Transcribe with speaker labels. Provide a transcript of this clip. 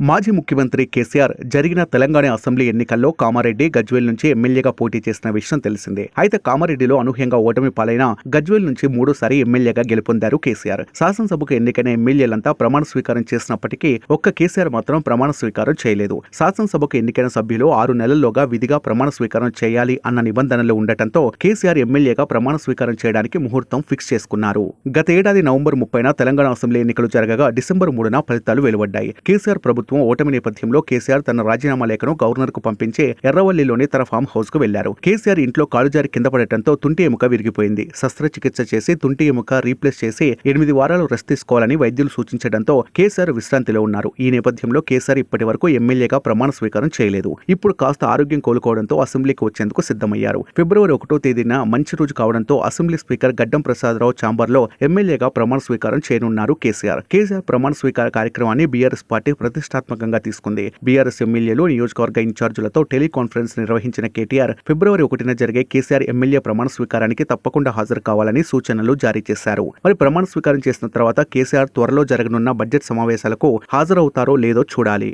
Speaker 1: మాజీ ముఖ్యమంత్రి కేసీఆర్ జరిగిన తెలంగాణ అసెంబ్లీ ఎన్నికల్లో కామారెడ్డి గజ్వేల్ నుంచి ఎమ్మెల్యేగా పోటీ చేసిన విషయం తెలిసిందే. అయితే కామారెడ్డిలో అనూహ్యంగా ఓటమి పాలైన గజ్వేల్ నుంచి మూడోసారి ఎమ్మెల్యేగా గెలుపొందారు కేసీఆర్. శాసనసభకు ఎన్నికైన ఎమ్మెల్యేలంతా ప్రమాణ స్వీకారం చేసినప్పటికీ ఒక్క కేసీఆర్ మాత్రం ప్రమాణ స్వీకారం చేయలేదు. శాసనసభకు ఎన్నికైన సభ్యులు 6 నెలల్లోగా విధిగా ప్రమాణ స్వీకారం చేయాలి అన్న నిబంధనలు ఉండటంతో కేసీఆర్ ఎమ్మెల్యేగా ప్రమాణ స్వీకారం చేయడానికి ముహూర్తం ఫిక్స్ చేసుకున్నారు. గత ఏడాది నవంబర్ 30న తెలంగాణ అసెంబ్లీ ఎన్నికలు జరగగా డిసెంబర్ 3న ఫలితాలు వెలువడ్డాయి. కేసీఆర్ ప్రభుత్వం ఓటమి నేపథ్యంలో కేసీఆర్ తన రాజీనామా లేఖను గవర్నర్ కు పంపించి ఎర్రవల్లిలోని తన ఫామ్ హౌస్ కు వెళ్లారు. కేసీఆర్ ఇంట్లో కాలు జారి కింద పడటంతో తుంటి ఎముక విరిగిపోయింది. శస్త్రచికిత్స చేసి తుంటి ఎముక రీప్లేస్ చేసి 8 వారాలు రెస్ట్ తీసుకోవాలని వైద్యులు సూచించడంతో కేసీఆర్ విశ్రాంతిలో ఉన్నారు. ఈ నేపథ్యంలో కేసీఆర్ ఇప్పటి వరకు ఎమ్మెల్యేగా ప్రమాణ స్వీకారం చేయలేదు. ఇప్పుడు కాస్త ఆరోగ్యం కోలుకోవడంతో అసెంబ్లీకి వచ్చేందుకు సిద్ధమయ్యారు. ఫిబ్రవరి 1వ తేదీన మంచి రోజు కావడంతో అసెంబ్లీ స్పీకర్ గడ్డం ప్రసాదరావు ఛాంబర్లో ఎమ్మెల్యేగా ప్రమాణ స్వీకారం చేయనున్నారు కేసీఆర్. కేసీఆర్ ప్రమాణ స్వీకార కార్యక్రమాన్ని బీఆర్ఎస్ పార్టీ ప్రతిష్టాత్మకంగా తీసుకుంది. బీఆర్ఎస్ ఎమ్మెల్యేలు, నియోజకవర్గ ఇన్ఛార్జీలతో టెలికాన్ఫరెన్స్ నిర్వహించిన కేటీఆర్ ఫిబ్రవరి 1న జరిగే కేసీఆర్ ఎమ్మెల్యే ప్రమాణ స్వీకారానికి తప్పకుండా హాజరు కావాలని సూచనలు జారీ చేశారు. మరి ప్రమాణ స్వీకారం చేసిన తర్వాత కేసీఆర్ త్వరలో జరగనున్న బడ్జెట్ సమావేశాలకు హాజరవుతారో లేదో చూడాలి.